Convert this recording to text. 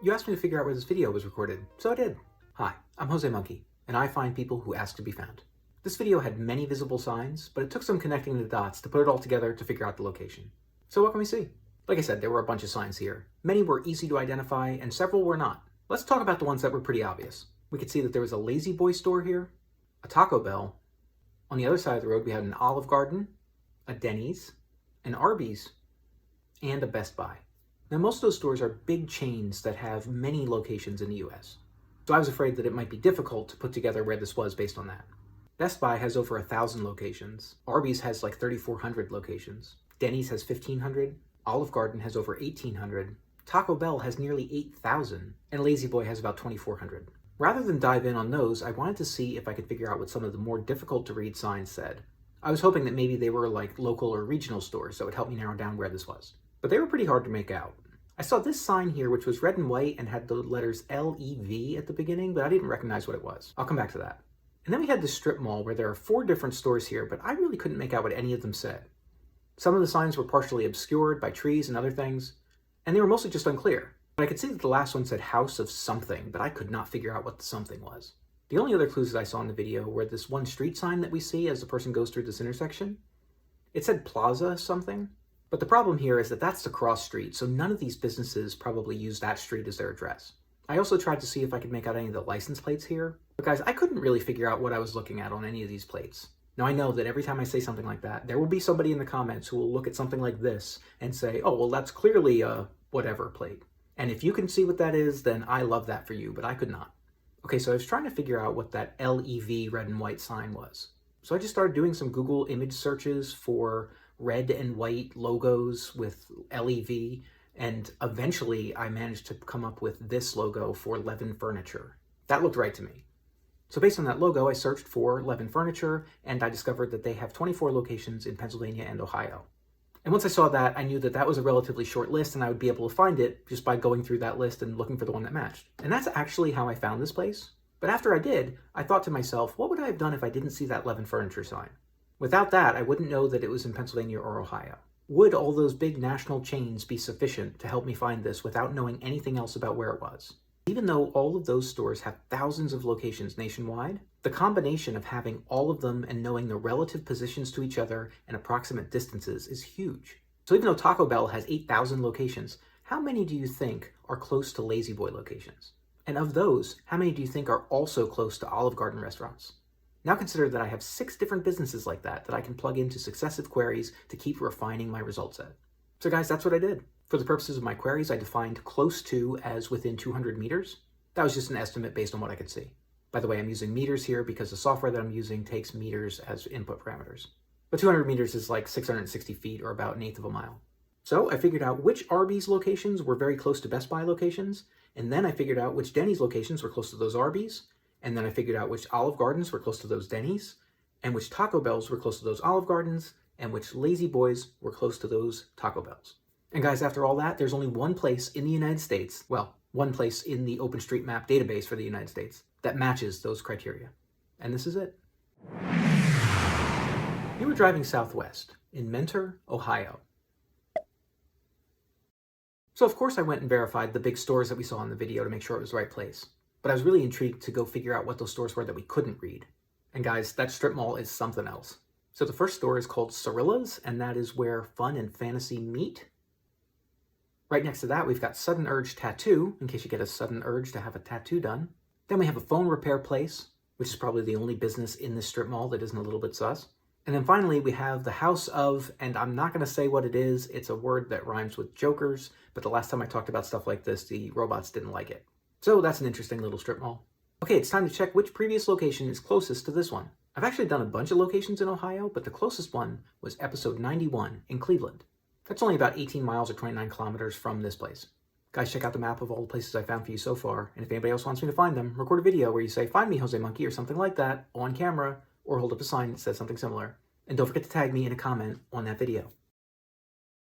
You asked me to figure out where this video was recorded, so I did. Hi, I'm Jose Monkey, and I find people who ask to be found. This video had many visible signs, but it took some connecting the dots to put it all together to figure out the location. So what can we see? Like I said, there were a bunch of signs here. Many were easy to identify, and several were not. Let's talk about the ones that were pretty obvious. We could see that there was a Lazy Boy store here, a Taco Bell. On the other side of the road, we had an Olive Garden, a Denny's, an Arby's, and a Best Buy. Now, most of those stores are big chains that have many locations in the US. So I was afraid that it might be difficult to put together where this was based on that. Best Buy has over 1,000 locations. Arby's has like 3,400 locations. Denny's has 1,500. Olive Garden has over 1,800. Taco Bell has nearly 8,000. And Lazy Boy has about 2,400. Rather than dive in on those, I wanted to see if I could figure out what some of the more difficult to read signs said. I was hoping that maybe they were like local or regional stores that would help me narrow down where this was. But they were pretty hard to make out. I saw this sign here, which was red and white and had the letters L-E-V at the beginning, but I didn't recognize what it was. I'll come back to that. And then we had the strip mall where there are 4 different stores here, but I really couldn't make out what any of them said. Some of the signs were partially obscured by trees and other things, and they were mostly just unclear. But I could see that the last one said House of Something, but I could not figure out what the something was. The only other clues that I saw in the video were this one street sign that we see as the person goes through this intersection. It said Plaza something. But the problem here is that that's the cross street, so none of these businesses probably use that street as their address. I also tried to see if I could make out any of the license plates here, but guys, I couldn't really figure out what I was looking at on any of these plates. Now I know that every time I say something like that, there will be somebody in the comments who will look at something like this and say, oh, well, that's clearly a whatever plate. And if you can see what that is, then I love that for you, but I could not. Okay, so I was trying to figure out what that LEV red and white sign was. So I just started doing some Google image searches for red and white logos with LEV, and eventually I managed to come up with this logo for Levin Furniture. That looked right to me. So based on that logo, I searched for Levin Furniture, and I discovered that they have 24 locations in Pennsylvania and Ohio. And once I saw that, I knew that that was a relatively short list, and I would be able to find it just by going through that list and looking for the one that matched. And that's actually how I found this place. But after I did, I thought to myself, what would I have done if I didn't see that Levin Furniture sign? Without that, I wouldn't know that it was in Pennsylvania or Ohio. Would all those big national chains be sufficient to help me find this without knowing anything else about where it was? Even though all of those stores have thousands of locations nationwide, the combination of having all of them and knowing the relative positions to each other and approximate distances is huge. So even though Taco Bell has 8,000 locations, how many do you think are close to Lazy Boy locations? And of those, how many do you think are also close to Olive Garden restaurants? Now consider that I have 6 different businesses like that I can plug into successive queries to keep refining my result set. So guys, that's what I did. For the purposes of my queries, I defined close to as within 200 meters. That was just an estimate based on what I could see. By the way, I'm using meters here because the software that I'm using takes meters as input parameters. But 200 meters is like 660 feet or about 1/8 of a mile. So I figured out which Arby's locations were very close to Best Buy locations, and then I figured out which Denny's locations were close to those Arby's, and then I figured out which Olive Gardens were close to those Denny's, and which Taco Bells were close to those Olive Gardens, and which Lazy Boys were close to those Taco Bells. And guys, after all that, there's only one place in the United States, well, one place in the OpenStreetMap database for the United States that matches those criteria. And this is it. You were driving southwest in Mentor, Ohio. So of course I went and verified the big stores that we saw in the video to make sure it was the right place. But I was really intrigued to go figure out what those stores were that we couldn't read. And guys, that strip mall is something else. So the first store is called Cirilla's, and that is where fun and fantasy meet. Right next to that, we've got Sudden Urge Tattoo, in case you get a sudden urge to have a tattoo done. Then we have a phone repair place, which is probably the only business in this strip mall that isn't a little bit sus. And then finally, we have the House of, and I'm not going to say what it is, it's a word that rhymes with jokers, but the last time I talked about stuff like this, the robots didn't like it. So that's an interesting little strip mall. Okay, it's time to check which previous location is closest to this one. I've actually done a bunch of locations in Ohio, but the closest one was episode 91 in Cleveland. That's only about 18 miles or 29 kilometers from this place. Guys, check out the map of all the places I found for you so far, and if anybody else wants me to find them, record a video where you say, "Find me, Jose Monkey," or something like that, on camera, or hold up a sign that says something similar. And don't forget to tag me in a comment on that video.